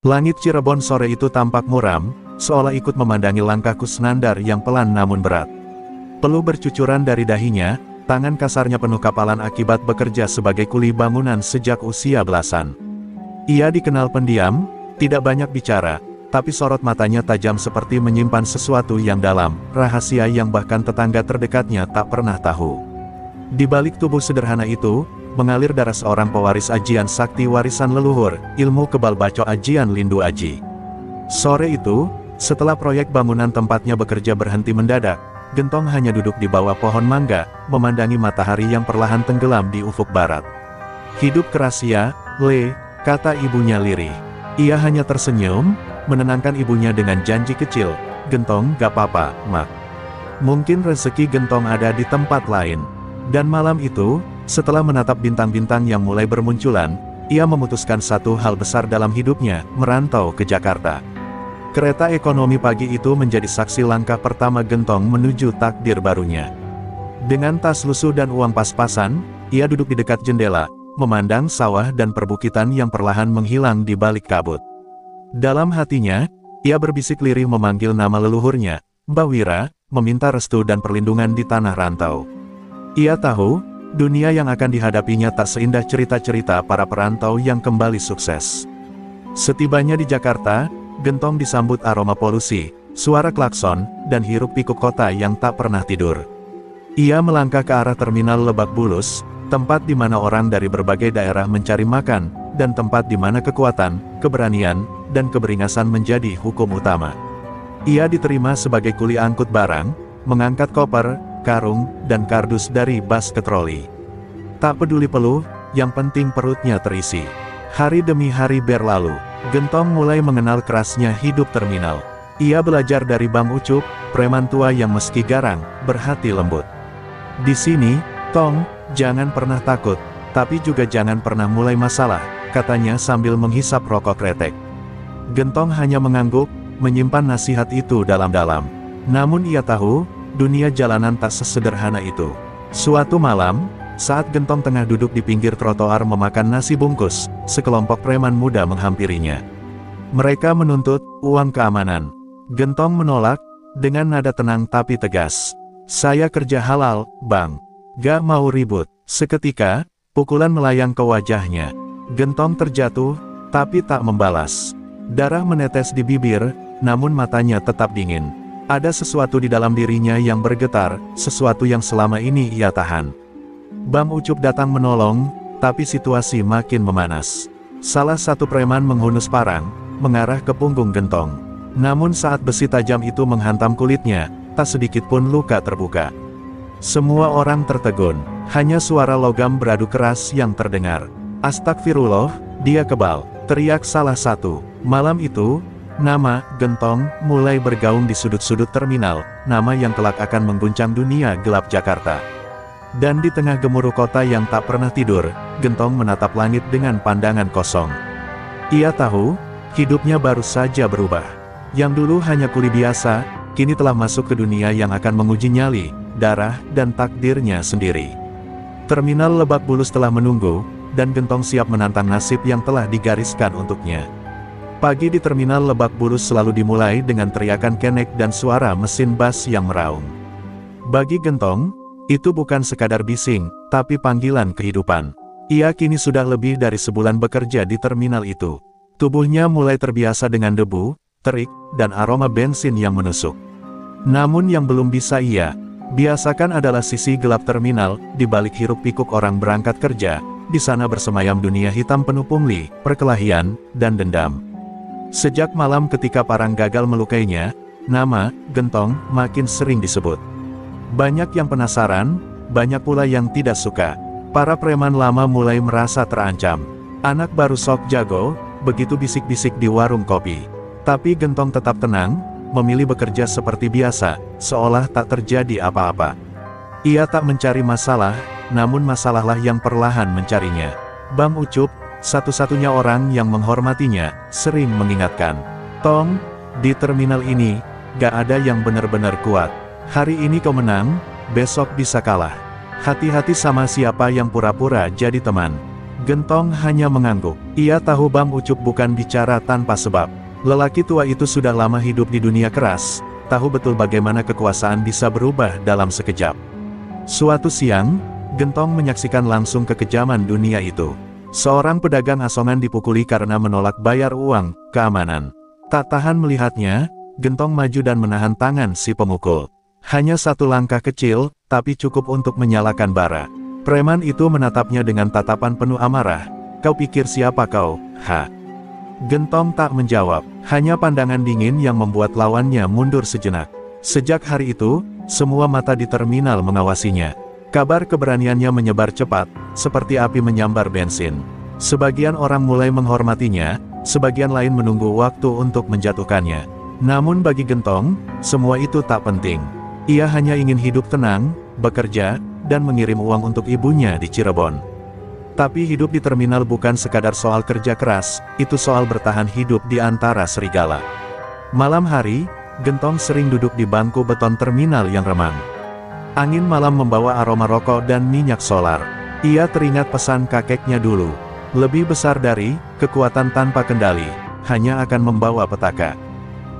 Langit Cirebon sore itu tampak muram, seolah ikut memandangi langkahku senandar yang pelan namun berat. Peluh bercucuran dari dahinya, tangan kasarnya penuh kapalan akibat bekerja sebagai kuli bangunan sejak usia belasan. Ia dikenal pendiam, tidak banyak bicara, tapi sorot matanya tajam seperti menyimpan sesuatu yang dalam, rahasia yang bahkan tetangga terdekatnya tak pernah tahu. Di balik tubuh sederhana itu, mengalir darah seorang pewaris ajian sakti warisan leluhur, ilmu kebal baco ajian Lindu Aji. Sore itu, setelah proyek bangunan tempatnya bekerja berhenti mendadak, Gentong hanya duduk di bawah pohon mangga, memandangi matahari yang perlahan tenggelam di ufuk barat. Hidup keras ya, Le, kata ibunya lirih. Ia hanya tersenyum, menenangkan ibunya dengan janji kecil, Gentong gak apa-apa, Mak. Mungkin rezeki Gentong ada di tempat lain. Dan malam itu, setelah menatap bintang-bintang yang mulai bermunculan, ia memutuskan satu hal besar dalam hidupnya, merantau ke Jakarta. Kereta ekonomi pagi itu menjadi saksi langkah pertama Gentong menuju takdir barunya. Dengan tas lusuh dan uang pas-pasan, ia duduk di dekat jendela, memandang sawah dan perbukitan yang perlahan menghilang di balik kabut. Dalam hatinya, ia berbisik lirih memanggil nama leluhurnya, Mbah Wira, meminta restu dan perlindungan di tanah rantau. Ia tahu, dunia yang akan dihadapinya tak seindah cerita-cerita para perantau yang kembali sukses. Setibanya di Jakarta, Gentong disambut aroma polusi, suara klakson, dan hiruk pikuk kota yang tak pernah tidur. Ia melangkah ke arah terminal Lebak Bulus, tempat di mana orang dari berbagai daerah mencari makan, dan tempat di mana kekuatan, keberanian, dan keberingasan menjadi hukum utama. Ia diterima sebagai kuli angkut barang, mengangkat koper, karung, dan kardus dari bas ke troli. Tak peduli peluh, yang penting perutnya terisi. Hari demi hari berlalu, Gentong mulai mengenal kerasnya hidup terminal. Ia belajar dari Bang Ucup, preman tua yang meski garang, berhati lembut. Di sini, Tong, jangan pernah takut, tapi juga jangan pernah mulai masalah, katanya sambil menghisap rokok kretek. Gentong hanya mengangguk, menyimpan nasihat itu dalam-dalam. Namun ia tahu, dunia jalanan tak sesederhana itu. Suatu malam, saat Gentong tengah duduk di pinggir trotoar memakan nasi bungkus, sekelompok preman muda menghampirinya. Mereka menuntut uang keamanan. Gentong menolak, dengan nada tenang tapi tegas. Saya kerja halal, Bang. Gak mau ribut. Seketika, pukulan melayang ke wajahnya. Gentong terjatuh, tapi tak membalas. Darah menetes di bibir, namun matanya tetap dingin. Ada sesuatu di dalam dirinya yang bergetar, sesuatu yang selama ini ia tahan. Bang Ucup datang menolong, tapi situasi makin memanas. Salah satu preman menghunus parang, mengarah ke punggung Gentong. Namun saat besi tajam itu menghantam kulitnya, tak sedikit pun luka terbuka. Semua orang tertegun, hanya suara logam beradu keras yang terdengar. Astagfirullah, dia kebal, teriak salah satu. Malam itu, nama Gentong mulai bergaung di sudut-sudut terminal, nama yang kelak akan mengguncang dunia gelap Jakarta. Dan di tengah gemuruh kota yang tak pernah tidur, Gentong menatap langit dengan pandangan kosong. Ia tahu, hidupnya baru saja berubah. Yang dulu hanya kuli biasa, kini telah masuk ke dunia yang akan menguji nyali, darah, dan takdirnya sendiri. Terminal Lebak Bulus telah menunggu, dan Gentong siap menantang nasib yang telah digariskan untuknya. Pagi di terminal Lebak Bulus selalu dimulai dengan teriakan kenek dan suara mesin bas yang meraung. Bagi Gentong, itu bukan sekadar bising, tapi panggilan kehidupan. Ia kini sudah lebih dari sebulan bekerja di terminal itu. Tubuhnya mulai terbiasa dengan debu, terik, dan aroma bensin yang menusuk. Namun yang belum bisa ia biasakan adalah sisi gelap terminal, di balik hiruk pikuk orang berangkat kerja. Di sana bersemayam dunia hitam penuh pungli, perkelahian, dan dendam. Sejak malam ketika parang gagal melukainya, nama Gentong makin sering disebut. Banyak yang penasaran, banyak pula yang tidak suka. Para preman lama mulai merasa terancam. Anak baru sok jago, begitu bisik-bisik di warung kopi. Tapi Gentong tetap tenang, memilih bekerja seperti biasa, seolah tak terjadi apa-apa. Ia tak mencari masalah, namun masalahlah yang perlahan mencarinya. Bang Ucup, satu-satunya orang yang menghormatinya, sering mengingatkan. Tong, di terminal ini, gak ada yang benar-benar kuat. Hari ini kau menang, besok bisa kalah. Hati-hati sama siapa yang pura-pura jadi teman. Gentong hanya mengangguk. Ia tahu Bang Ucup bukan bicara tanpa sebab. Lelaki tua itu sudah lama hidup di dunia keras, tahu betul bagaimana kekuasaan bisa berubah dalam sekejap. Suatu siang, Gentong menyaksikan langsung kekejaman dunia itu. Seorang pedagang asongan dipukuli karena menolak bayar uang keamanan. Tak tahan melihatnya, Gentong maju dan menahan tangan si pemukul. Hanya satu langkah kecil, tapi cukup untuk menyalakan bara. Preman itu menatapnya dengan tatapan penuh amarah. "Kau pikir siapa kau, ha?" Gentong tak menjawab, hanya pandangan dingin yang membuat lawannya mundur sejenak. Sejak hari itu, semua mata di terminal mengawasinya. Kabar keberaniannya menyebar cepat, seperti api menyambar bensin. Sebagian orang mulai menghormatinya, sebagian lain menunggu waktu untuk menjatuhkannya. Namun bagi Gentong, semua itu tak penting. Ia hanya ingin hidup tenang, bekerja, dan mengirim uang untuk ibunya di Cirebon. Tapi hidup di terminal bukan sekadar soal kerja keras, itu soal bertahan hidup di antara serigala. Malam hari, Gentong sering duduk di bangku beton terminal yang remang. Angin malam membawa aroma rokok dan minyak solar. Ia teringat pesan kakeknya dulu. Lebih besar dari kekuatan tanpa kendali, hanya akan membawa petaka.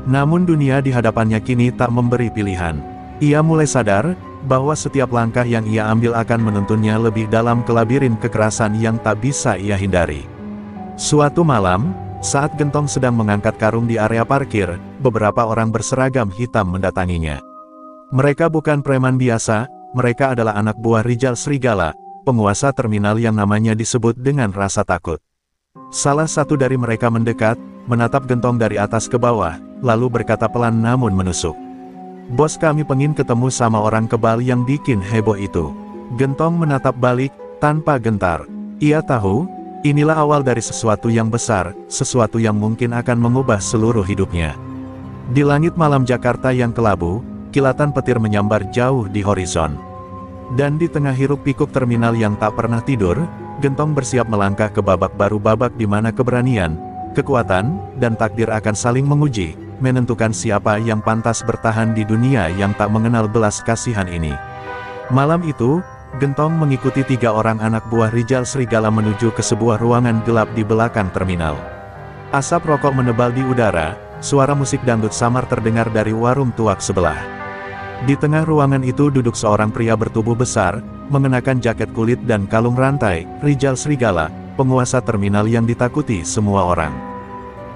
Namun dunia di hadapannya kini tak memberi pilihan. Ia mulai sadar bahwa setiap langkah yang ia ambil akan menuntunnya lebih dalam ke labirin kekerasan yang tak bisa ia hindari. Suatu malam, saat Gentong sedang mengangkat karung di area parkir, beberapa orang berseragam hitam mendatanginya. Mereka bukan preman biasa, mereka adalah anak buah Rijal Srigala, penguasa terminal yang namanya disebut dengan rasa takut. Salah satu dari mereka mendekat, menatap Gentong dari atas ke bawah, lalu berkata pelan namun menusuk. "Bos, kami pengin ketemu sama orang kebal yang bikin heboh itu." Gentong menatap balik, tanpa gentar. Ia tahu, inilah awal dari sesuatu yang besar, sesuatu yang mungkin akan mengubah seluruh hidupnya. Di langit malam Jakarta yang kelabu, kilatan petir menyambar jauh di horizon. Dan di tengah hiruk pikuk terminal yang tak pernah tidur, Gentong bersiap melangkah ke babak baru, babak di mana keberanian, kekuatan, dan takdir akan saling menguji, menentukan siapa yang pantas bertahan di dunia yang tak mengenal belas kasihan ini. Malam itu, Gentong mengikuti 3 orang anak buah Rijal Srigala menuju ke sebuah ruangan gelap di belakang terminal. Asap rokok menebal di udara, suara musik dangdut samar terdengar dari warung tuak sebelah. Di tengah ruangan itu duduk seorang pria bertubuh besar, mengenakan jaket kulit dan kalung rantai, Rijal Srigala, penguasa terminal yang ditakuti semua orang.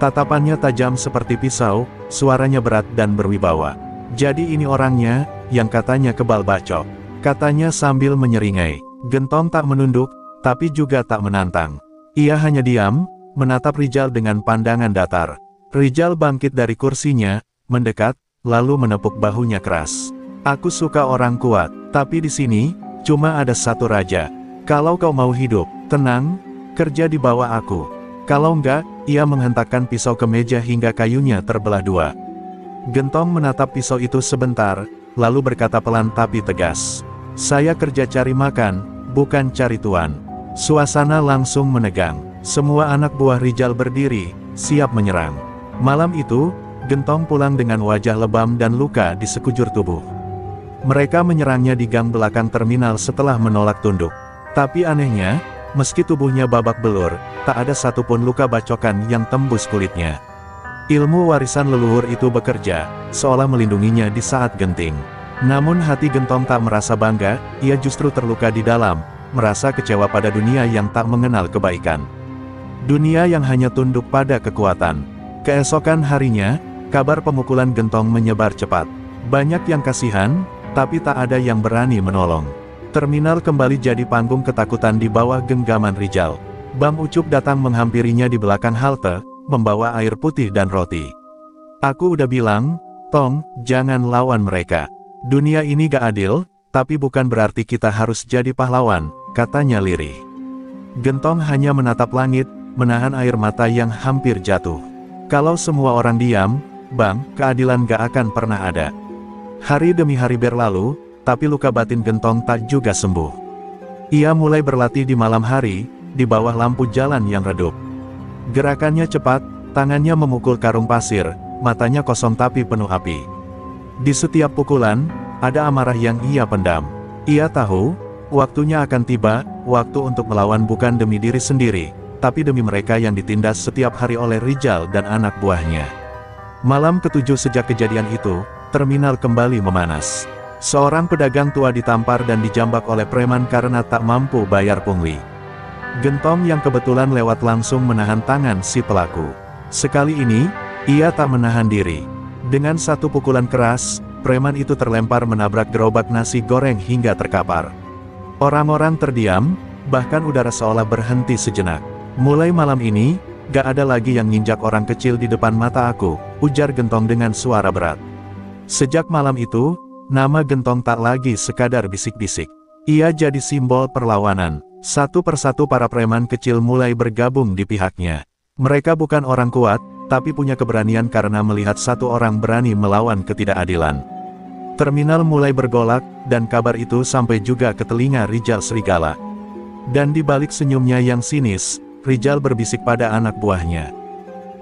Tatapannya tajam seperti pisau, suaranya berat dan berwibawa. "Jadi ini orangnya, yang katanya kebal bacok," katanya sambil menyeringai. Gentong tak menunduk, tapi juga tak menantang. Ia hanya diam, menatap Rijal dengan pandangan datar. Rijal bangkit dari kursinya, mendekat, lalu menepuk bahunya keras. "Aku suka orang kuat, tapi di sini, cuma ada satu raja. Kalau kau mau hidup tenang, kerja di bawah aku. Kalau enggak," ia menghentakkan pisau ke meja hingga kayunya terbelah 2. Gentong menatap pisau itu sebentar, lalu berkata pelan tapi tegas, "Saya kerja cari makan, bukan cari tuan." Suasana langsung menegang. Semua anak buah Rijal berdiri, siap menyerang. Malam itu, Gentong pulang dengan wajah lebam dan luka di sekujur tubuh. Mereka menyerangnya di gang belakang terminal setelah menolak tunduk. Tapi anehnya, meski tubuhnya babak belur, tak ada satupun luka bacokan yang tembus kulitnya. Ilmu warisan leluhur itu bekerja, seolah melindunginya di saat genting. Namun hati Gentong tak merasa bangga, ia justru terluka di dalam, merasa kecewa pada dunia yang tak mengenal kebaikan. Dunia yang hanya tunduk pada kekuatan. Keesokan harinya, kabar pemukulan Gentong menyebar cepat. Banyak yang kasihan, tapi tak ada yang berani menolong. Terminal kembali jadi panggung ketakutan di bawah genggaman Rijal. Bang Ucup datang menghampirinya di belakang halte, membawa air putih dan roti. "Aku udah bilang, Tong, jangan lawan mereka. Dunia ini gak adil, tapi bukan berarti kita harus jadi pahlawan," katanya lirih. Gentong hanya menatap langit, menahan air mata yang hampir jatuh. Kalau semua orang diam, Bang, keadilan gak akan pernah ada. Hari demi hari berlalu, tapi luka batin Gentong tak juga sembuh. Ia mulai berlatih di malam hari, di bawah lampu jalan yang redup. Gerakannya cepat, tangannya memukul karung pasir, matanya kosong tapi penuh api. Di setiap pukulan, ada amarah yang ia pendam. Ia tahu, Waktunya akan tiba, waktu untuk melawan bukan demi diri sendiri, tapi demi mereka yang ditindas setiap hari oleh Rijal dan anak buahnya. Malam ketujuh sejak kejadian itu, terminal kembali memanas. Seorang pedagang tua ditampar dan dijambak oleh preman karena tak mampu bayar pungli. Gentong yang kebetulan lewat langsung menahan tangan si pelaku. Sekali ini, ia tak menahan diri. Dengan satu pukulan keras, preman itu terlempar menabrak gerobak nasi goreng hingga terkapar. Orang-orang terdiam, bahkan udara seolah berhenti sejenak. Mulai malam ini, gak ada lagi yang nginjak orang kecil di depan mata aku, ujar Gentong dengan suara berat. Sejak malam itu, nama Gentong tak lagi sekadar bisik-bisik. Ia jadi simbol perlawanan. Satu persatu para preman kecil mulai bergabung di pihaknya. Mereka bukan orang kuat, tapi punya keberanian karena melihat satu orang berani melawan ketidakadilan. Terminal mulai bergolak, dan kabar itu sampai juga ke telinga Rijal Serigala. Dan di balik senyumnya yang sinis, Rijal berbisik pada anak buahnya.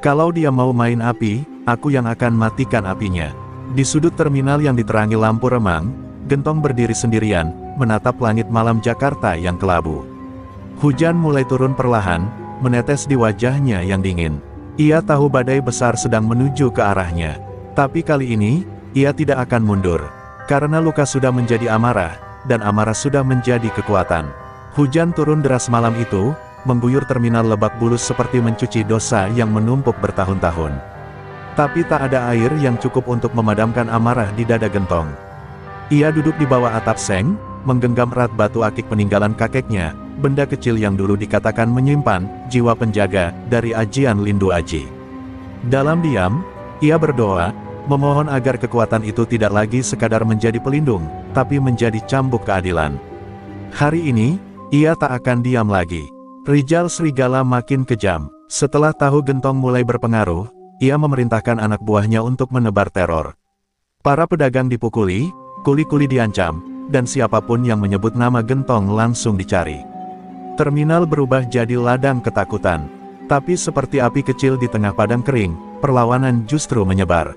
Kalau dia mau main api, aku yang akan matikan apinya. Di sudut terminal yang diterangi lampu remang, Gentong berdiri sendirian, menatap langit malam Jakarta yang kelabu. Hujan mulai turun perlahan, menetes di wajahnya yang dingin. Ia tahu badai besar sedang menuju ke arahnya. Tapi kali ini, ia tidak akan mundur. Karena luka sudah menjadi amarah, dan amarah sudah menjadi kekuatan. Hujan turun deras malam itu, mengguyur terminal Lebak Bulus seperti mencuci dosa yang menumpuk bertahun-tahun. Tapi tak ada air yang cukup untuk memadamkan amarah di dada Gentong. Ia duduk di bawah atap seng, menggenggam erat batu akik peninggalan kakeknya, benda kecil yang dulu dikatakan menyimpan jiwa penjaga dari ajian Lindu Aji. Dalam diam, ia berdoa, memohon agar kekuatan itu tidak lagi sekadar menjadi pelindung, tapi menjadi cambuk keadilan. Hari ini, ia tak akan diam lagi. Rijal Serigala makin kejam. Setelah tahu Gentong mulai berpengaruh, ia memerintahkan anak buahnya untuk menebar teror. Para pedagang dipukuli, kuli-kuli diancam, dan siapapun yang menyebut nama Gentong langsung dicari. Terminal berubah jadi ladang ketakutan. Tapi seperti api kecil di tengah padang kering, perlawanan justru menyebar.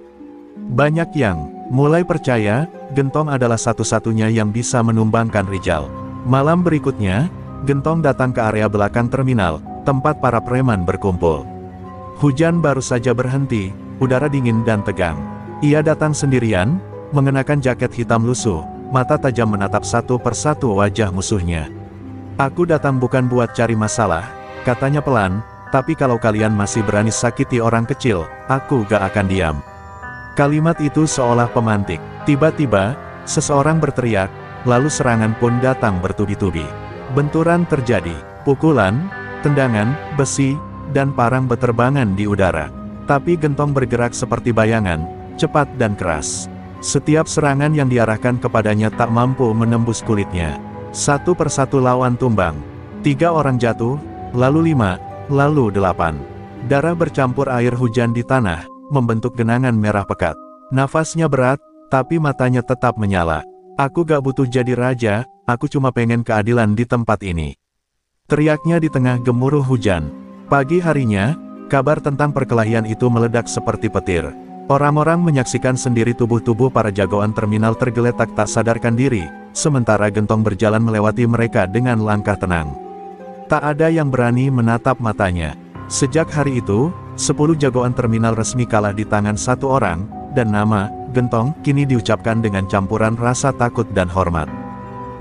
Banyak yang mulai percaya, Gentong adalah satu-satunya yang bisa menumbangkan Rijal. Malam berikutnya, Gentong datang ke area belakang terminal, tempat para preman berkumpul. Hujan baru saja berhenti, udara dingin dan tegang. Ia datang sendirian, mengenakan jaket hitam lusuh, mata tajam menatap satu persatu wajah musuhnya. Aku datang bukan buat cari masalah, katanya pelan, tapi kalau kalian masih berani sakiti orang kecil, aku gak akan diam. Kalimat itu seolah pemantik. Tiba-tiba, seseorang berteriak, lalu serangan pun datang bertubi-tubi. Benturan terjadi, pukulan, tendangan, besi, dan parang beterbangan di udara. Tapi Gentong bergerak seperti bayangan, cepat dan keras. Setiap serangan yang diarahkan kepadanya tak mampu menembus kulitnya. Satu persatu lawan tumbang. 3 orang jatuh, lalu 5, lalu 8. Darah bercampur air hujan di tanah, membentuk genangan merah pekat. Nafasnya berat, tapi matanya tetap menyala. Aku gak butuh jadi raja, aku cuma pengen keadilan di tempat ini. Teriaknya di tengah gemuruh hujan. Pagi harinya, kabar tentang perkelahian itu meledak seperti petir. Orang-orang menyaksikan sendiri tubuh-tubuh para jagoan terminal tergeletak tak sadarkan diri, sementara Gentong berjalan melewati mereka dengan langkah tenang. Tak ada yang berani menatap matanya. Sejak hari itu, 10 jagoan terminal resmi kalah di tangan satu orang, dan nama Gentong kini diucapkan dengan campuran rasa takut dan hormat.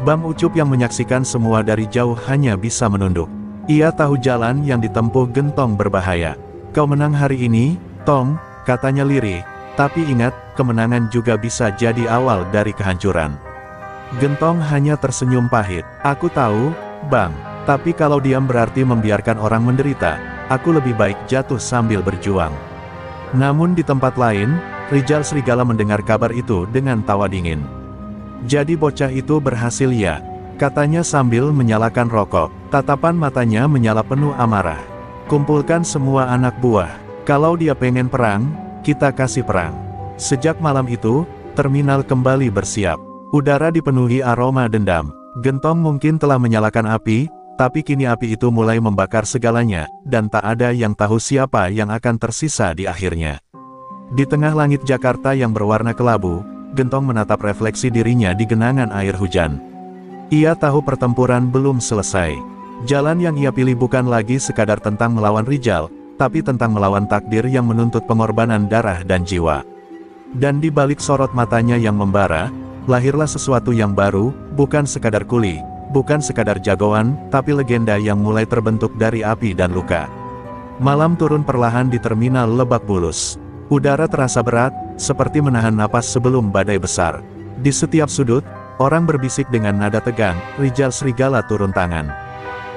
Bang Ucup yang menyaksikan semua dari jauh hanya bisa menunduk. Ia tahu jalan yang ditempuh Gentong berbahaya. Kau menang hari ini, Tong, katanya lirih, tapi ingat, kemenangan juga bisa jadi awal dari kehancuran. Gentong hanya tersenyum pahit. Aku tahu, Bang, tapi kalau diam berarti membiarkan orang menderita, aku lebih baik jatuh sambil berjuang. Namun di tempat lain, Rijal Serigala mendengar kabar itu dengan tawa dingin. Jadi bocah itu berhasil ya, katanya sambil menyalakan rokok. Tatapan matanya menyala penuh amarah. Kumpulkan semua anak buah. Kalau dia pengen perang, kita kasih perang. Sejak malam itu, terminal kembali bersiap. Udara dipenuhi aroma dendam. Gentong mungkin telah menyalakan api, tapi kini api itu mulai membakar segalanya, dan tak ada yang tahu siapa yang akan tersisa di akhirnya. Di tengah langit Jakarta yang berwarna kelabu, Gentong menatap refleksi dirinya di genangan air hujan. Ia tahu pertempuran belum selesai. Jalan yang ia pilih bukan lagi sekadar tentang melawan Rijal, tapi tentang melawan takdir yang menuntut pengorbanan darah dan jiwa. Dan di balik sorot matanya yang membara, lahirlah sesuatu yang baru, bukan sekadar kuli, bukan sekadar jagoan, tapi legenda yang mulai terbentuk dari api dan luka. Malam turun perlahan di terminal Lebak Bulus. Udara terasa berat, seperti menahan napas sebelum badai besar. Di setiap sudut, orang berbisik dengan nada tegang, Rijal Serigala turun tangan.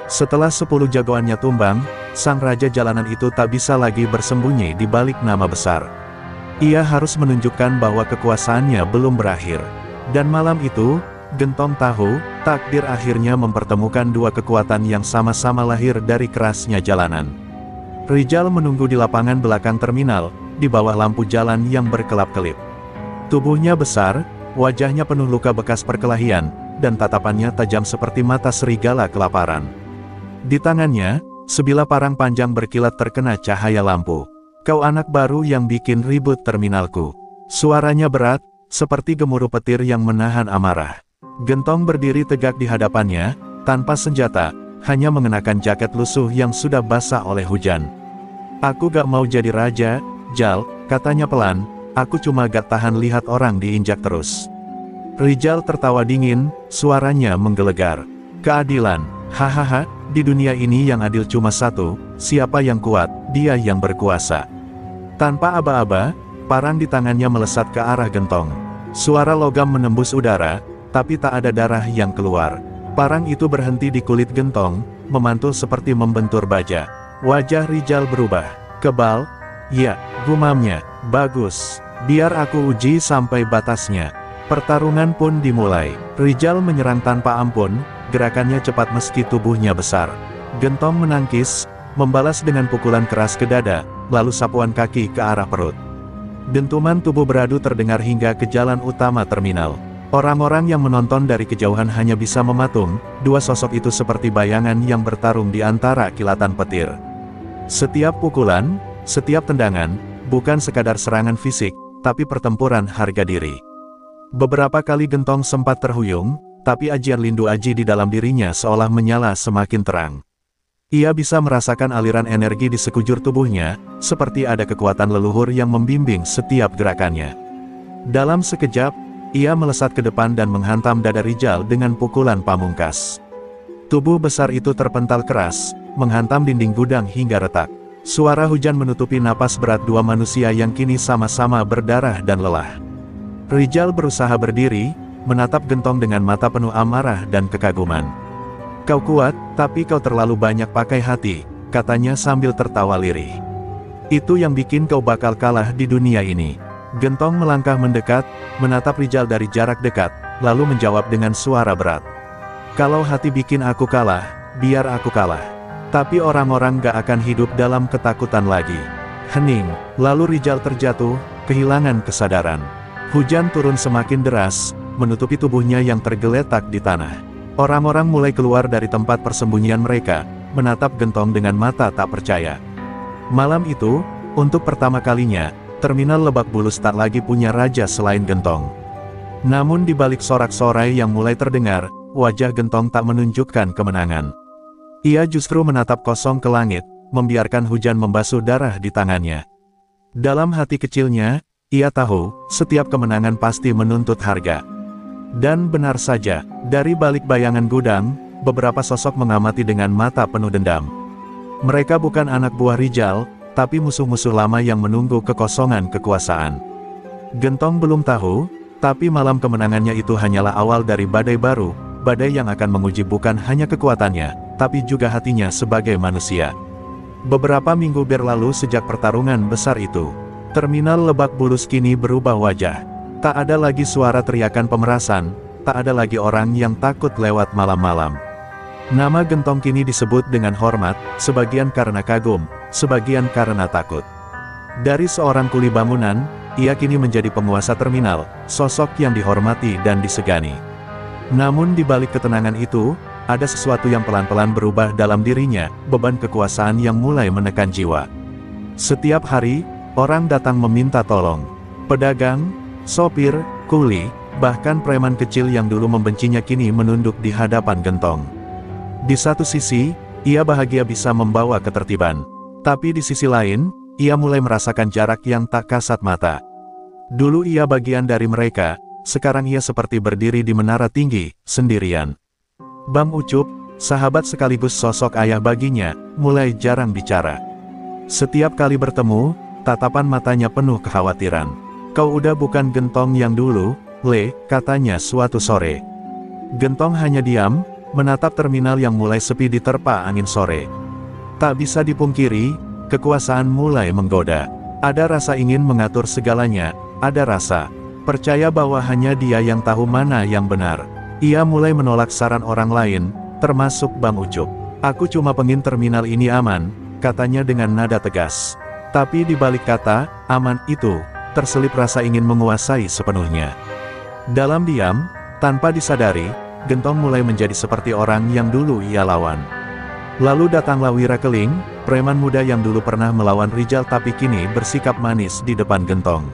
Setelah 10 jagoannya tumbang, sang raja jalanan itu tak bisa lagi bersembunyi di balik nama besar. Ia harus menunjukkan bahwa kekuasaannya belum berakhir. Dan malam itu, Gentong tahu, takdir akhirnya mempertemukan dua kekuatan yang sama-sama lahir dari kerasnya jalanan. Rijal menunggu di lapangan belakang terminal, di bawah lampu jalan yang berkelap-kelip. Tubuhnya besar, wajahnya penuh luka bekas perkelahian, dan tatapannya tajam seperti mata serigala kelaparan. Di tangannya, sebilah parang panjang berkilat terkena cahaya lampu. "Kau anak baru yang bikin ribut terminalku." Suaranya berat, seperti gemuruh petir yang menahan amarah. Gentong berdiri tegak di hadapannya, tanpa senjata, hanya mengenakan jaket lusuh yang sudah basah oleh hujan. "Aku gak mau jadi raja, Jal," katanya pelan, "aku cuma gak tahan lihat orang diinjak terus." Rijal tertawa dingin, suaranya menggelegar. "Keadilan, hahaha, di dunia ini yang adil cuma satu, siapa yang kuat, dia yang berkuasa." Tanpa aba-aba, parang di tangannya melesat ke arah Gentong. Suara logam menembus udara, tapi tak ada darah yang keluar. Parang itu berhenti di kulit Gentong, memantul seperti membentur baja. Wajah Rijal berubah. "Kebal?" "Ya," gumamnya. "Bagus. Biar aku uji sampai batasnya." Pertarungan pun dimulai. Rijal menyerang tanpa ampun, gerakannya cepat meski tubuhnya besar. Gentong menangkis, membalas dengan pukulan keras ke dada, lalu sapuan kaki ke arah perut. Dentuman tubuh beradu terdengar hingga ke jalan utama terminal. Orang-orang yang menonton dari kejauhan hanya bisa mematung, dua sosok itu seperti bayangan yang bertarung di antara kilatan petir. Setiap pukulan, setiap tendangan, bukan sekadar serangan fisik, tapi pertempuran harga diri. Beberapa kali Gentong sempat terhuyung, tapi ajian Lindu Aji di dalam dirinya seolah menyala semakin terang. Ia bisa merasakan aliran energi di sekujur tubuhnya, seperti ada kekuatan leluhur yang membimbing setiap gerakannya. Dalam sekejap, ia melesat ke depan dan menghantam dada Rijal dengan pukulan pamungkas. Tubuh besar itu terpental keras, menghantam dinding gudang hingga retak. Suara hujan menutupi napas berat dua manusia yang kini sama-sama berdarah dan lelah. Rijal berusaha berdiri, menatap Gentong dengan mata penuh amarah dan kekaguman. "Kau kuat, tapi kau terlalu banyak pakai hati," katanya sambil tertawa lirih. "Itu yang bikin kau bakal kalah di dunia ini." Gentong melangkah mendekat, menatap Rijal dari jarak dekat, lalu menjawab dengan suara berat. "Kalau hati bikin aku kalah, biar aku kalah. Tapi orang-orang gak akan hidup dalam ketakutan lagi." Hening, lalu Rijal terjatuh, kehilangan kesadaran. Hujan turun semakin deras, menutupi tubuhnya yang tergeletak di tanah. Orang-orang mulai keluar dari tempat persembunyian mereka, menatap Gentong dengan mata tak percaya. Malam itu, untuk pertama kalinya, terminal Lebak Bulus tak lagi punya raja selain Gentong. Namun di balik sorak-sorai yang mulai terdengar, wajah Gentong tak menunjukkan kemenangan. Ia justru menatap kosong ke langit, membiarkan hujan membasuh darah di tangannya. Dalam hati kecilnya, ia tahu, setiap kemenangan pasti menuntut harga. Dan benar saja, dari balik bayangan gudang, beberapa sosok mengamati dengan mata penuh dendam. Mereka bukan anak buah Rijal, tapi musuh-musuh lama yang menunggu kekosongan kekuasaan. Gentong belum tahu, tapi malam kemenangannya itu hanyalah awal dari badai baru, badai yang akan menguji bukan hanya kekuatannya, tapi juga hatinya sebagai manusia. Beberapa minggu berlalu sejak pertarungan besar itu. Terminal Lebak Bulus kini berubah wajah. Tak ada lagi suara teriakan pemerasan, tak ada lagi orang yang takut lewat malam-malam. Nama Gentong kini disebut dengan hormat, sebagian karena kagum, sebagian karena takut. Dari seorang kuli bangunan, ia kini menjadi penguasa terminal, sosok yang dihormati dan disegani. Namun di balik ketenangan itu, ada sesuatu yang pelan-pelan berubah dalam dirinya, beban kekuasaan yang mulai menekan jiwa. Setiap hari, orang datang meminta tolong. Pedagang, sopir, kuli, Bahkan preman kecil yang dulu membencinya kini menunduk di hadapan Gentong. Di satu sisi, ia bahagia bisa membawa ketertiban. Tapi di sisi lain, ia mulai merasakan jarak yang tak kasat mata. Dulu ia bagian dari mereka, sekarang ia seperti berdiri di menara tinggi, sendirian. Bang Ucup, sahabat sekaligus sosok ayah baginya, mulai jarang bicara. Setiap kali bertemu, tatapan matanya penuh kekhawatiran. "Kau udah bukan Gentong yang dulu, Le," katanya suatu sore. Gentong hanya diam, menatap terminal yang mulai sepi diterpa angin sore. Tak bisa dipungkiri, kekuasaan mulai menggoda. Ada rasa ingin mengatur segalanya, ada rasa percaya bahwa hanya dia yang tahu mana yang benar. Ia mulai menolak saran orang lain, termasuk Bang Ucup. "Aku cuma pengen terminal ini aman," katanya dengan nada tegas. Tapi di balik kata aman itu, terselip rasa ingin menguasai sepenuhnya. Dalam diam, tanpa disadari, Gentong mulai menjadi seperti orang yang dulu ia lawan. Lalu datanglah Wira Keling, preman muda yang dulu pernah melawan Rijal tapi kini bersikap manis di depan Gentong.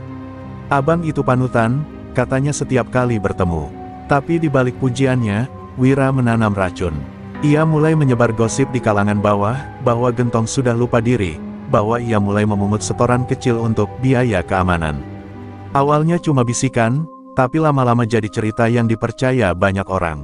"Abang itu panutan," katanya setiap kali bertemu. Tapi di balik pujiannya, Wira menanam racun. Ia mulai menyebar gosip di kalangan bawah, bahwa Gentong sudah lupa diri, bahwa ia mulai memungut setoran kecil untuk biaya keamanan. Awalnya cuma bisikan, tapi lama-lama jadi cerita yang dipercaya banyak orang.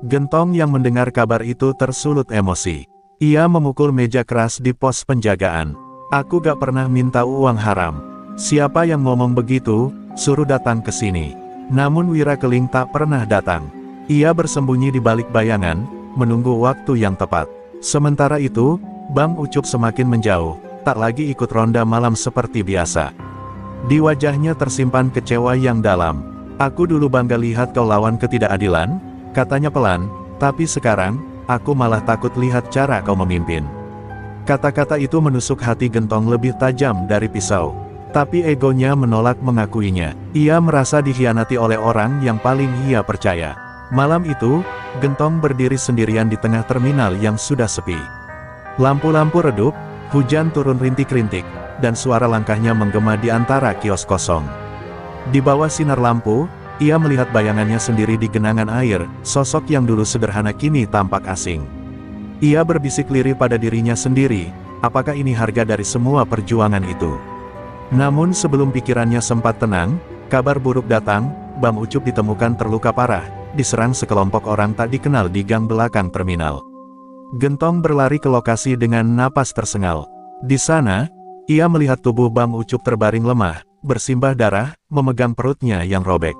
Gentong yang mendengar kabar itu tersulut emosi. Ia memukul meja keras di pos penjagaan. "Aku gak pernah minta uang haram. Siapa yang ngomong begitu, suruh datang ke sini." Namun Wira Keling tak pernah datang. Ia bersembunyi di balik bayangan, menunggu waktu yang tepat. Sementara itu, Bang Ucup semakin menjauh, tak lagi ikut ronda malam seperti biasa. Di wajahnya tersimpan kecewa yang dalam. "Aku dulu bangga lihat kau lawan ketidakadilan," katanya pelan, "tapi sekarang, aku malah takut lihat cara kau memimpin." Kata-kata itu menusuk hati Gentong lebih tajam dari pisau. Tapi egonya menolak mengakuinya. Ia merasa dikhianati oleh orang yang paling ia percaya. Malam itu, Gentong berdiri sendirian di tengah terminal yang sudah sepi. Lampu-lampu redup, hujan turun rintik-rintik, dan suara langkahnya menggema di antara kios kosong. Di bawah sinar lampu, ia melihat bayangannya sendiri di genangan air, sosok yang dulu sederhana kini tampak asing. Ia berbisik lirih pada dirinya sendiri, apakah ini harga dari semua perjuangan itu? Namun sebelum pikirannya sempat tenang, kabar buruk datang. Bang Ucup ditemukan terluka parah, diserang sekelompok orang tak dikenal di gang belakang terminal. Gentong berlari ke lokasi dengan napas tersengal. Di sana, ia melihat tubuh Bang Ucup terbaring lemah, bersimbah darah, memegang perutnya yang robek.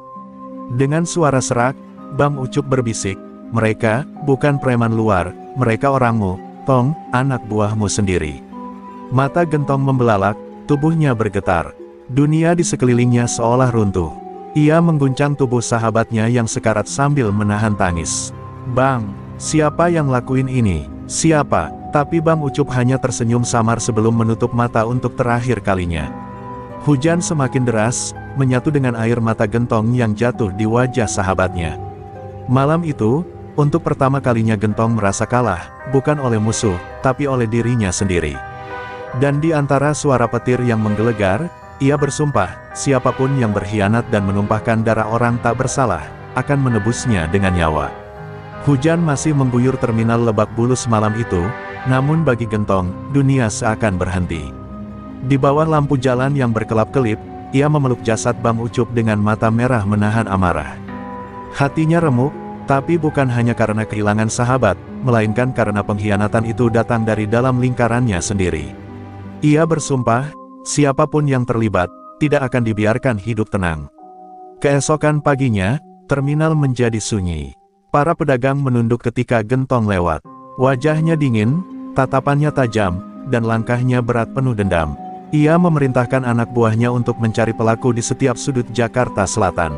Dengan suara serak, Bang Ucup berbisik, "Mereka bukan preman luar, mereka orangmu, Tong, anak buahmu sendiri." Mata Gentong membelalak, tubuhnya bergetar. Dunia di sekelilingnya seolah runtuh. Ia mengguncang tubuh sahabatnya yang sekarat sambil menahan tangis. "Bang, siapa yang lakuin ini? Siapa?" Tapi Bang Ucup hanya tersenyum samar sebelum menutup mata untuk terakhir kalinya. Hujan semakin deras, menyatu dengan air mata Gentong yang jatuh di wajah sahabatnya. Malam itu, untuk pertama kalinya Gentong merasa kalah, bukan oleh musuh, tapi oleh dirinya sendiri. Dan di antara suara petir yang menggelegar, ia bersumpah, siapapun yang berkhianat dan menumpahkan darah orang tak bersalah, akan menebusnya dengan nyawa. Hujan masih mengguyur terminal Lebak Bulus malam itu, namun bagi Gentong, dunia seakan berhenti. Di bawah lampu jalan yang berkelap-kelip, ia memeluk jasad Bang Ucup dengan mata merah menahan amarah. Hatinya remuk, tapi bukan hanya karena kehilangan sahabat, melainkan karena pengkhianatan itu datang dari dalam lingkarannya sendiri. Ia bersumpah, siapapun yang terlibat, tidak akan dibiarkan hidup tenang. Keesokan paginya, terminal menjadi sunyi. Para pedagang menunduk ketika Gentong lewat. Wajahnya dingin, tatapannya tajam, dan langkahnya berat penuh dendam. Ia memerintahkan anak buahnya untuk mencari pelaku di setiap sudut Jakarta Selatan.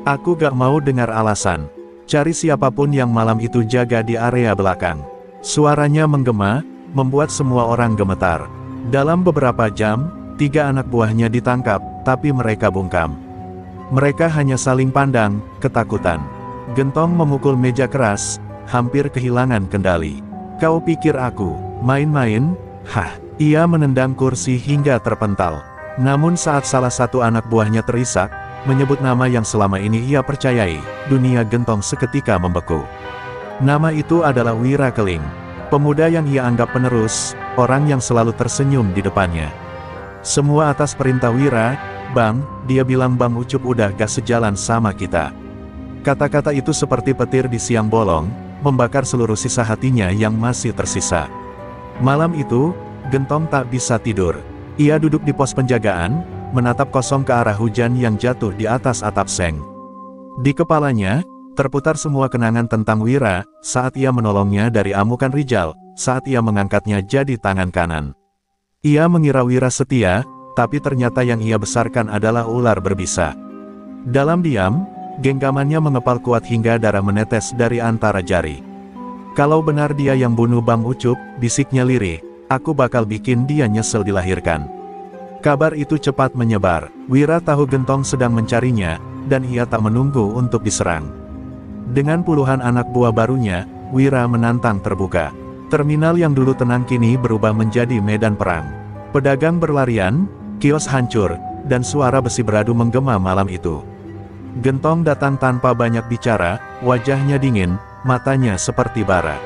"Aku gak mau dengar alasan. Cari siapapun yang malam itu jaga di area belakang." Suaranya menggema, membuat semua orang gemetar. Dalam beberapa jam, 3 anak buahnya ditangkap, tapi mereka bungkam. Mereka hanya saling pandang, ketakutan. Gentong memukul meja keras, hampir kehilangan kendali. "Kau pikir aku main-main? Hah!" Ia menendang kursi hingga terpental. Namun saat salah satu anak buahnya terisak, menyebut nama yang selama ini ia percayai. Dunia Gentong seketika membeku. Nama itu adalah Wira Keling. Pemuda yang ia anggap penerus, orang yang selalu tersenyum di depannya. Semua atas perintah Wira. "Bang," dia bilang, "Bang Ucup udah gak sejalan sama kita." Kata-kata itu seperti petir di siang bolong, membakar seluruh sisa hatinya yang masih tersisa. Malam itu, Gentong tak bisa tidur. Ia duduk di pos penjagaan, menatap kosong ke arah hujan yang jatuh di atas atap seng. Di kepalanya, terputar semua kenangan tentang Wira, saat ia menolongnya dari amukan Rijal, saat ia mengangkatnya jadi tangan kanan. Ia mengira Wira setia, tapi ternyata yang ia besarkan adalah ular berbisa. Dalam diam, genggamannya mengepal kuat hingga darah menetes dari antara jari. "Kalau benar dia yang bunuh Bang Ucup," bisiknya lirih, "aku bakal bikin dia nyesel dilahirkan." Kabar itu cepat menyebar. Wira tahu Gentong sedang mencarinya, dan ia tak menunggu untuk diserang. Dengan puluhan anak buah barunya, Wira menantang terbuka. Terminal yang dulu tenang kini berubah menjadi medan perang. Pedagang berlarian, kios hancur, dan suara besi beradu menggema malam itu. Gentong datang tanpa banyak bicara, wajahnya dingin, matanya seperti bara.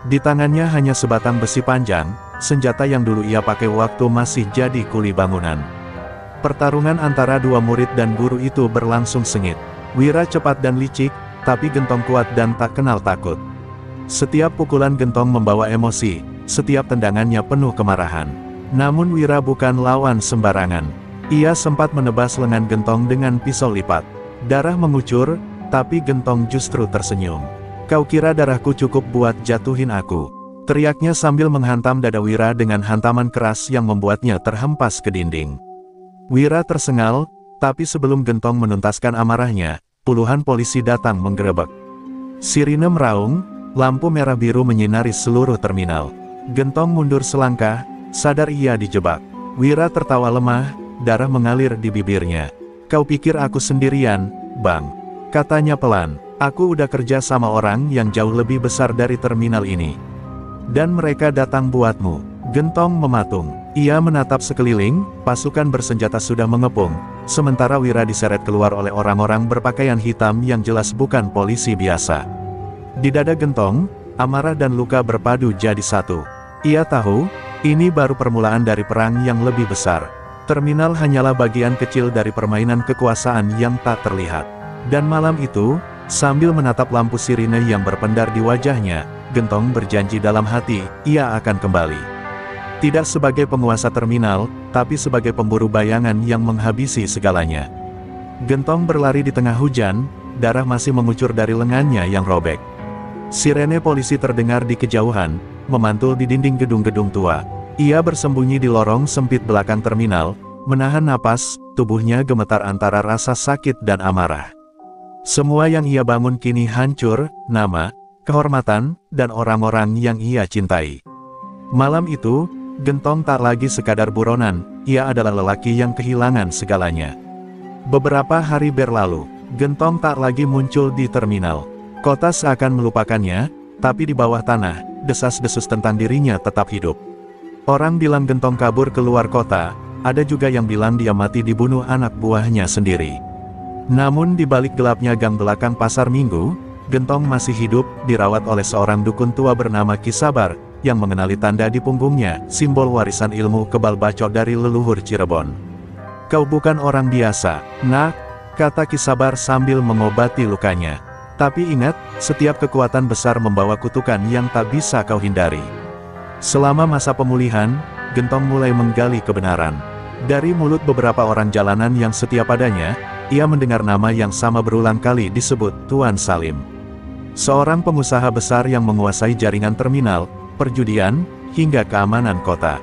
Di tangannya hanya sebatang besi panjang, senjata yang dulu ia pakai waktu masih jadi kuli bangunan. Pertarungan antara dua murid dan guru itu berlangsung sengit. Wira cepat dan licik, tapi Gentong kuat dan tak kenal takut. Setiap pukulan Gentong membawa emosi, setiap tendangannya penuh kemarahan. Namun Wira bukan lawan sembarangan. Ia sempat menebas lengan Gentong dengan pisau lipat. Darah mengucur, tapi Gentong justru tersenyum. "Kau kira darahku cukup buat jatuhin aku?" teriaknya sambil menghantam dada Wira dengan hantaman keras yang membuatnya terhempas ke dinding. Wira tersengal, tapi sebelum Gentong menuntaskan amarahnya, puluhan polisi datang menggerebek. Sirine meraung, lampu merah biru menyinari seluruh terminal. Gentong mundur selangkah, sadar ia dijebak. Wira tertawa lemah, darah mengalir di bibirnya. "Kau pikir aku sendirian, Bang?" katanya pelan. "Aku udah kerja sama orang yang jauh lebih besar dari terminal ini. Dan mereka datang buatmu." Gentong mematung. Ia menatap sekeliling, pasukan bersenjata sudah mengepung, sementara Wira diseret keluar oleh orang-orang berpakaian hitam yang jelas bukan polisi biasa. Di dada Gentong, amarah dan luka berpadu jadi satu. Ia tahu, ini baru permulaan dari perang yang lebih besar. Terminal hanyalah bagian kecil dari permainan kekuasaan yang tak terlihat. Dan malam itu, sambil menatap lampu sirine yang berpendar di wajahnya, Gentong berjanji dalam hati, ia akan kembali. Tidak sebagai penguasa terminal, tapi sebagai pemburu bayangan yang menghabisi segalanya. Gentong berlari di tengah hujan, darah masih mengucur dari lengannya yang robek. Sirene polisi terdengar di kejauhan, memantul di dinding gedung-gedung tua. Ia bersembunyi di lorong sempit belakang terminal, menahan napas, tubuhnya gemetar antara rasa sakit dan amarah. Semua yang ia bangun kini hancur, nama, kehormatan, dan orang-orang yang ia cintai. Malam itu, Gentong tak lagi sekadar buronan, ia adalah lelaki yang kehilangan segalanya. Beberapa hari berlalu, Gentong tak lagi muncul di terminal. Kota seakan melupakannya, tapi di bawah tanah, desas-desus tentang dirinya tetap hidup. Orang bilang Gentong kabur keluar kota, ada juga yang bilang dia mati dibunuh anak buahnya sendiri. Namun di balik gelapnya gang belakang Pasar Minggu, Gentong masih hidup, dirawat oleh seorang dukun tua bernama Ki Sabar, yang mengenali tanda di punggungnya, simbol warisan ilmu kebal bacok dari leluhur Cirebon. "Kau bukan orang biasa, Nak," kata Ki Sabar sambil mengobati lukanya. "Tapi ingat, setiap kekuatan besar membawa kutukan yang tak bisa kau hindari." Selama masa pemulihan, Gentong mulai menggali kebenaran. Dari mulut beberapa orang jalanan yang setia padanya, ia mendengar nama yang sama berulang kali disebut Tuan Salim. Seorang pengusaha besar yang menguasai jaringan terminal, perjudian, hingga keamanan kota.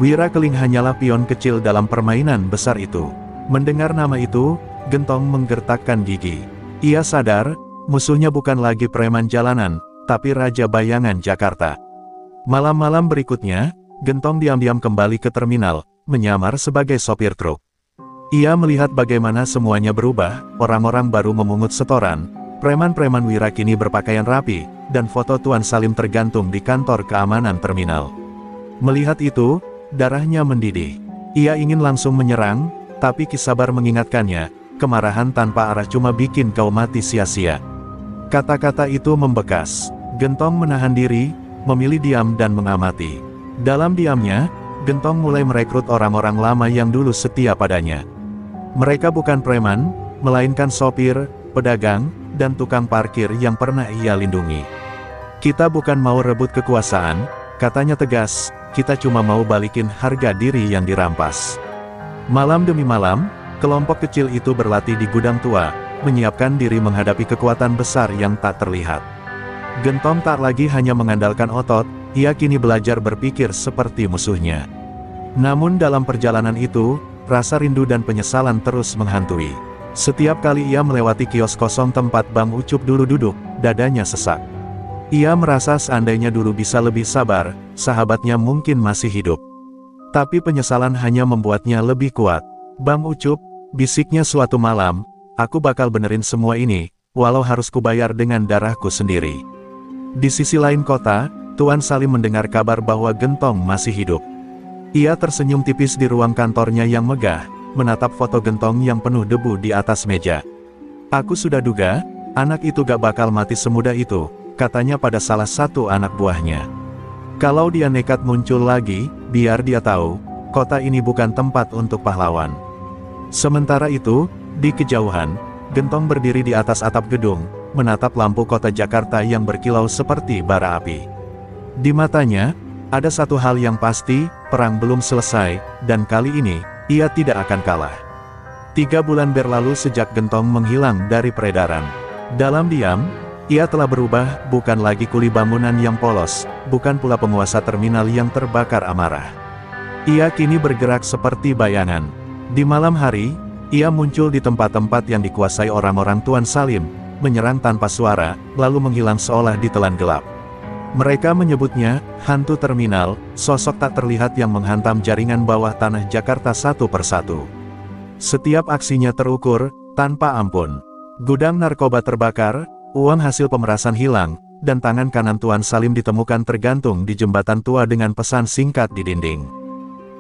Wira Keling hanyalah pion kecil dalam permainan besar itu. Mendengar nama itu, Gentong menggertakkan gigi. Ia sadar, musuhnya bukan lagi preman jalanan, tapi raja bayangan Jakarta. Malam-malam berikutnya, Gentong diam-diam kembali ke terminal, menyamar sebagai sopir truk. Ia melihat bagaimana semuanya berubah, orang-orang baru memungut setoran, preman-preman Wira kini berpakaian rapi, dan foto Tuan Salim tergantung di kantor keamanan terminal. Melihat itu, darahnya mendidih. Ia ingin langsung menyerang, tapi Ki Sabar mengingatkannya, kemarahan tanpa arah cuma bikin kau mati sia-sia. Kata-kata itu membekas. Gentong menahan diri, memilih diam dan mengamati. Dalam diamnya, Gentong mulai merekrut orang-orang lama yang dulu setia padanya. Mereka bukan preman, melainkan sopir, pedagang, dan tukang parkir yang pernah ia lindungi. Kita bukan mau rebut kekuasaan, katanya tegas, kita cuma mau balikin harga diri yang dirampas. Malam demi malam, kelompok kecil itu berlatih di gudang tua, menyiapkan diri menghadapi kekuatan besar yang tak terlihat. Gentong tak lagi hanya mengandalkan otot, ia kini belajar berpikir seperti musuhnya. Namun dalam perjalanan itu, rasa rindu dan penyesalan terus menghantui. Setiap kali ia melewati kios kosong tempat Bang Ucup dulu duduk, dadanya sesak. Ia merasa seandainya dulu bisa lebih sabar, sahabatnya mungkin masih hidup. Tapi penyesalan hanya membuatnya lebih kuat. Bang Ucup, bisiknya suatu malam, aku bakal benerin semua ini, walau harus kubayar dengan darahku sendiri. Di sisi lain kota, Tuan Salim mendengar kabar bahwa Gentong masih hidup. Ia tersenyum tipis di ruang kantornya yang megah, menatap foto Gentong yang penuh debu di atas meja. Aku sudah duga, anak itu gak bakal mati semudah itu, katanya pada salah satu anak buahnya. Kalau dia nekat muncul lagi, biar dia tahu, kota ini bukan tempat untuk pahlawan. Sementara itu, di kejauhan, Gentong berdiri di atas atap gedung, menatap lampu kota Jakarta yang berkilau seperti bara api. Di matanya, ada satu hal yang pasti, perang belum selesai, dan kali ini, ia tidak akan kalah. 3 bulan berlalu sejak Gentong menghilang dari peredaran. Dalam diam, ia telah berubah, bukan lagi kuli bangunan yang polos, bukan pula penguasa terminal yang terbakar amarah. Ia kini bergerak seperti bayangan. Di malam hari, ia muncul di tempat-tempat yang dikuasai orang-orang Tuan Salim, menyerang tanpa suara, lalu menghilang seolah ditelan gelap. Mereka menyebutnya, hantu terminal, sosok tak terlihat yang menghantam jaringan bawah tanah Jakarta satu persatu. Setiap aksinya terukur, tanpa ampun. Gudang narkoba terbakar, uang hasil pemerasan hilang, dan tangan kanan Tuan Salim ditemukan tergantung di jembatan tua dengan pesan singkat di dinding.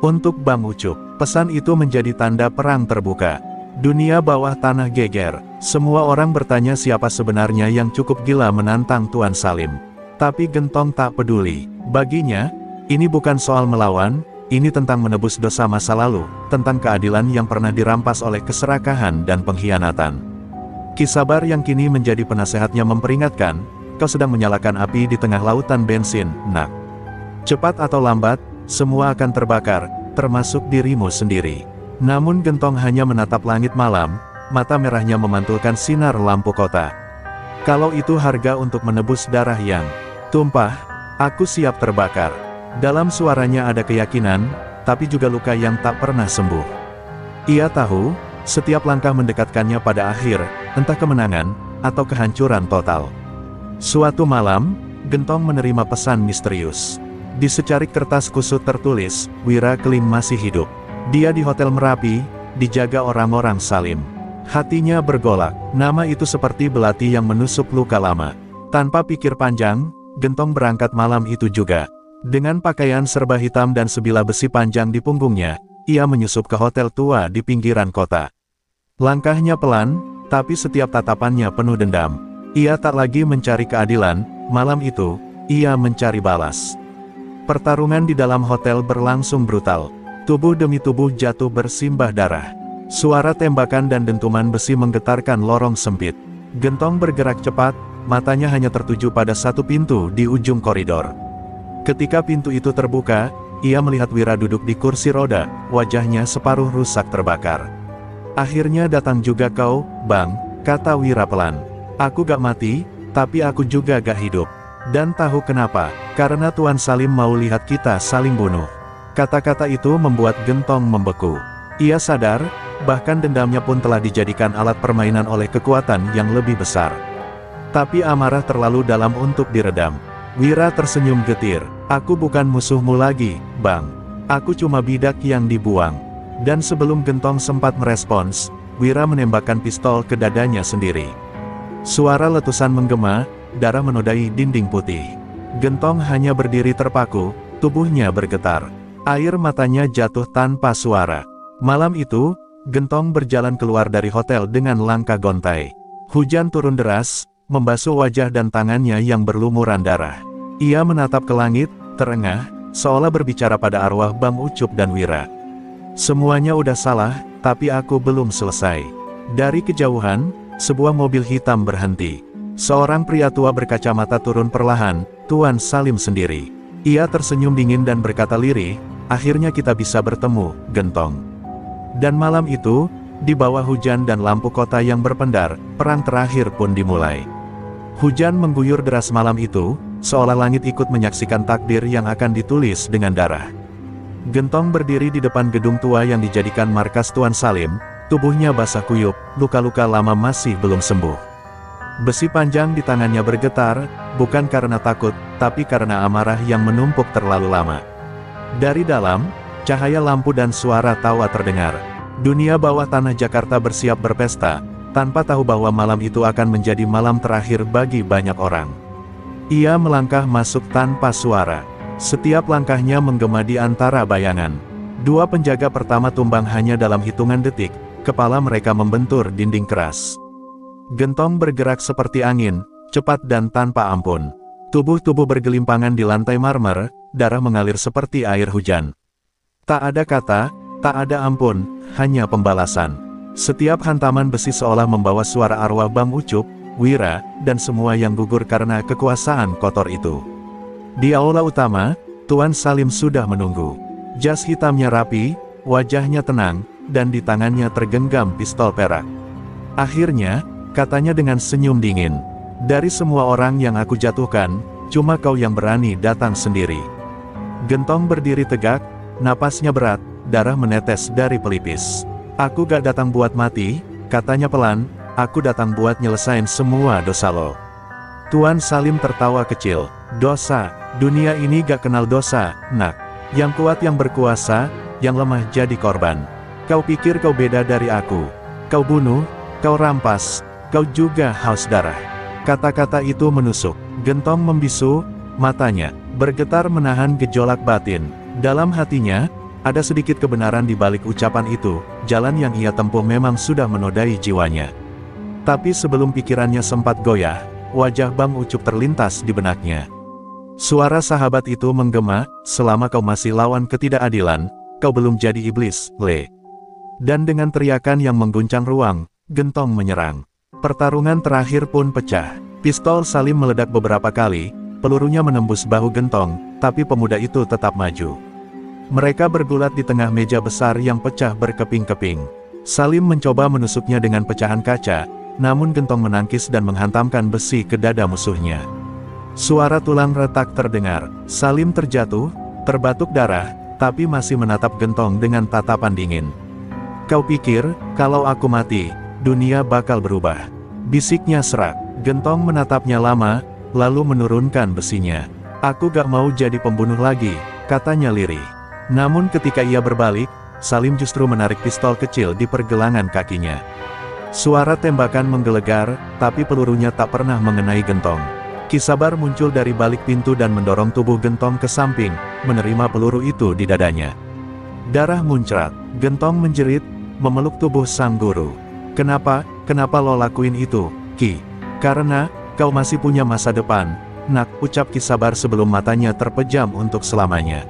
Untuk Bang Ucup, pesan itu menjadi tanda perang terbuka. Dunia bawah tanah geger, semua orang bertanya siapa sebenarnya yang cukup gila menantang Tuan Salim. Tapi Gentong tak peduli. Baginya, ini bukan soal melawan, ini tentang menebus dosa masa lalu, tentang keadilan yang pernah dirampas oleh keserakahan dan pengkhianatan. Ki Sabar yang kini menjadi penasehatnya memperingatkan, kau sedang menyalakan api di tengah lautan bensin, nak. Cepat atau lambat, semua akan terbakar, termasuk dirimu sendiri. Namun Gentong hanya menatap langit malam, mata merahnya memantulkan sinar lampu kota. Kalau itu harga untuk menebus darah yang tumpah, aku siap terbakar. Dalam suaranya ada keyakinan, tapi juga luka yang tak pernah sembuh. Ia tahu, setiap langkah mendekatkannya pada akhir, entah kemenangan, atau kehancuran total. Suatu malam, Gentong menerima pesan misterius. Di secarik kertas kusut tertulis, Wira Keling masih hidup. Dia di Hotel Merapi, dijaga orang-orang Salim. Hatinya bergolak, nama itu seperti belati yang menusuk luka lama. Tanpa pikir panjang, Gentong berangkat malam itu juga. Dengan pakaian serba hitam dan sebilah besi panjang di punggungnya, ia menyusup ke hotel tua di pinggiran kota. Langkahnya pelan, tapi setiap tatapannya penuh dendam. Ia tak lagi mencari keadilan, malam itu, ia mencari balas. Pertarungan di dalam hotel berlangsung brutal. Tubuh demi tubuh jatuh bersimbah darah. Suara tembakan dan dentuman besi menggetarkan lorong sempit. Gentong bergerak cepat, matanya hanya tertuju pada satu pintu di ujung koridor. Ketika pintu itu terbuka, ia melihat Wira duduk di kursi roda, wajahnya separuh rusak terbakar. Akhirnya datang juga kau, Bang, kata Wira pelan. Aku gak mati, tapi aku juga gak hidup. Dan tahu kenapa? Karena Tuan Salim mau lihat kita saling bunuh. Kata-kata itu membuat Gentong membeku. Ia sadar, bahkan dendamnya pun telah dijadikan alat permainan oleh kekuatan yang lebih besar. Tapi amarah terlalu dalam untuk diredam. Wira tersenyum getir. Aku bukan musuhmu lagi, Bang. Aku cuma bidak yang dibuang. Dan sebelum Gentong sempat merespons, Wira menembakkan pistol ke dadanya sendiri. Suara letusan menggema, darah menodai dinding putih. Gentong hanya berdiri terpaku, tubuhnya bergetar. Air matanya jatuh tanpa suara. Malam itu, Gentong berjalan keluar dari hotel dengan langkah gontai. Hujan turun deras, membasuh wajah dan tangannya yang berlumuran darah. Ia menatap ke langit, terengah, seolah berbicara pada arwah Bang Ucup dan Wira. Semuanya udah salah, tapi aku belum selesai. Dari kejauhan, sebuah mobil hitam berhenti. Seorang pria tua berkacamata turun perlahan, Tuan Salim sendiri. Ia tersenyum dingin dan berkata lirih, akhirnya kita bisa bertemu, Gentong. Dan malam itu, di bawah hujan dan lampu kota yang berpendar, perang terakhir pun dimulai. Hujan mengguyur deras malam itu, seolah langit ikut menyaksikan takdir yang akan ditulis dengan darah. Gentong berdiri di depan gedung tua yang dijadikan markas Tuan Salim, tubuhnya basah kuyup, luka-luka lama masih belum sembuh. Besi panjang di tangannya bergetar, bukan karena takut, tapi karena amarah yang menumpuk terlalu lama. Dari dalam, cahaya lampu dan suara tawa terdengar. Dunia bawah tanah Jakarta bersiap berpesta, tanpa tahu bahwa malam itu akan menjadi malam terakhir bagi banyak orang. Ia melangkah masuk tanpa suara. Setiap langkahnya menggema di antara bayangan. Dua penjaga pertama tumbang hanya dalam hitungan detik, kepala mereka membentur dinding keras. Gentong bergerak seperti angin, cepat dan tanpa ampun. Tubuh-tubuh bergelimpangan di lantai marmer, darah mengalir seperti air hujan. Tak ada kata, tak ada ampun, hanya pembalasan. Setiap hantaman besi seolah membawa suara arwah Bang Ucup, Wira, dan semua yang gugur karena kekuasaan kotor itu. Di aula utama, Tuan Salim sudah menunggu. Jas hitamnya rapi, wajahnya tenang, dan di tangannya tergenggam pistol perak. Akhirnya, katanya dengan senyum dingin, dari semua orang yang aku jatuhkan, cuma kau yang berani datang sendiri. Gentong berdiri tegak, napasnya berat, darah menetes dari pelipis. Aku gak datang buat mati, katanya pelan, aku datang buat nyelesain semua dosa lo. Tuan Salim tertawa kecil. Dosa, dunia ini gak kenal dosa, nak. Yang kuat yang berkuasa, yang lemah jadi korban. Kau pikir kau beda dari aku. Kau bunuh, kau rampas, kau juga haus darah. Kata-kata itu menusuk. Gentong membisu, matanya bergetar menahan gejolak batin. Dalam hatinya, ada sedikit kebenaran di balik ucapan itu, jalan yang ia tempuh memang sudah menodai jiwanya. Tapi sebelum pikirannya sempat goyah, wajah Bang Ucup terlintas di benaknya. Suara sahabat itu menggema, selama kau masih lawan ketidakadilan, kau belum jadi iblis, Le. Dan dengan teriakan yang mengguncang ruang, Gentong menyerang. Pertarungan terakhir pun pecah. Pistol Salim meledak beberapa kali, pelurunya menembus bahu Gentong, tapi pemuda itu tetap maju. Mereka bergulat di tengah meja besar yang pecah berkeping-keping. Salim mencoba menusuknya dengan pecahan kaca, namun Gentong menangkis dan menghantamkan besi ke dada musuhnya. Suara tulang retak terdengar. Salim terjatuh, terbatuk darah, tapi masih menatap Gentong dengan tatapan dingin. Kau pikir, kalau aku mati, dunia bakal berubah? Bisiknya serak. Gentong menatapnya lama, lalu menurunkan besinya. Aku gak mau jadi pembunuh lagi, katanya lirih. Namun ketika ia berbalik, Salim justru menarik pistol kecil di pergelangan kakinya. Suara tembakan menggelegar, tapi pelurunya tak pernah mengenai Gentong. Ki Sabar muncul dari balik pintu dan mendorong tubuh Gentong ke samping, menerima peluru itu di dadanya. Darah muncrat. Gentong menjerit, memeluk tubuh sang guru. Kenapa lo lakuin itu, Ki? Karena, kau masih punya masa depan, nak, ucap Ki Sabar sebelum matanya terpejam untuk selamanya.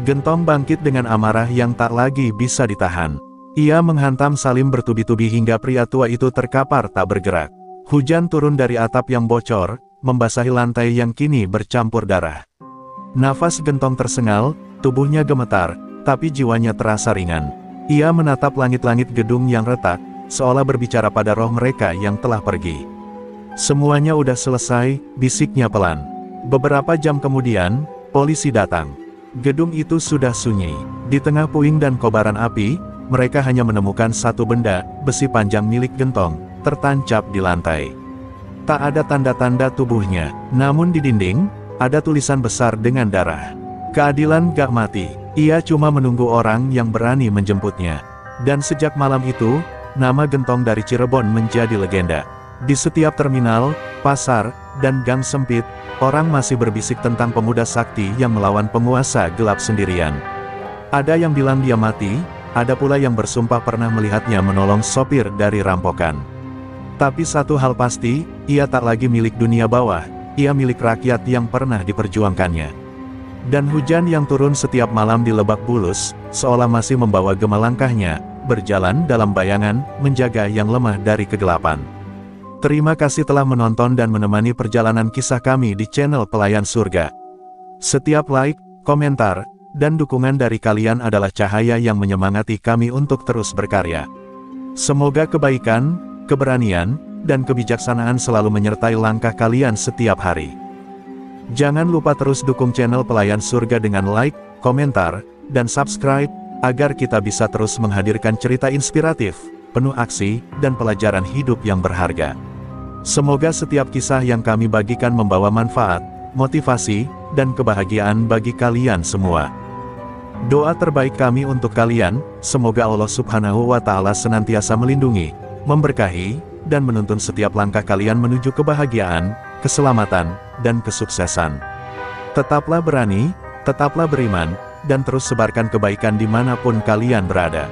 Gentong bangkit dengan amarah yang tak lagi bisa ditahan. Ia menghantam Salim bertubi-tubi hingga pria tua itu terkapar tak bergerak. Hujan turun dari atap yang bocor, membasahi lantai yang kini bercampur darah. Nafas Gentong tersengal, tubuhnya gemetar, tapi jiwanya terasa ringan. Ia menatap langit-langit gedung yang retak, seolah berbicara pada roh mereka yang telah pergi. Semuanya udah selesai, bisiknya pelan. Beberapa jam kemudian, polisi datang. Gedung itu sudah sunyi. Di tengah puing dan kobaran api, mereka hanya menemukan satu benda, besi panjang milik Gentong, tertancap di lantai. Tak ada tanda-tanda tubuhnya, namun di dinding, ada tulisan besar dengan darah. Keadilan gak mati, ia cuma menunggu orang yang berani menjemputnya. Dan sejak malam itu, nama Gentong dari Cirebon menjadi legenda. Di setiap terminal, pasar, dan gang sempit, orang masih berbisik tentang pemuda sakti yang melawan penguasa gelap sendirian. Ada yang bilang dia mati, ada pula yang bersumpah pernah melihatnya menolong sopir dari rampokan. Tapi satu hal pasti, ia tak lagi milik dunia bawah, ia milik rakyat yang pernah diperjuangkannya. Dan hujan yang turun setiap malam di Lebak Bulus, seolah masih membawa gema langkahnya, berjalan dalam bayangan, menjaga yang lemah dari kegelapan. Terima kasih telah menonton dan menemani perjalanan kisah kami di channel Pelayan Surga. Setiap like, komentar, dan dukungan dari kalian adalah cahaya yang menyemangati kami untuk terus berkarya. Semoga kebaikan, keberanian, dan kebijaksanaan selalu menyertai langkah kalian setiap hari. Jangan lupa terus dukung channel Pelayan Surga dengan like, komentar, dan subscribe, agar kita bisa terus menghadirkan cerita inspiratif, penuh aksi, dan pelajaran hidup yang berharga. Semoga setiap kisah yang kami bagikan membawa manfaat, motivasi, dan kebahagiaan bagi kalian semua. Doa terbaik kami untuk kalian, semoga Allah Subhanahu wa Ta'ala senantiasa melindungi, memberkahi, dan menuntun setiap langkah kalian menuju kebahagiaan, keselamatan, dan kesuksesan. Tetaplah berani, tetaplah beriman, dan terus sebarkan kebaikan dimanapun kalian berada.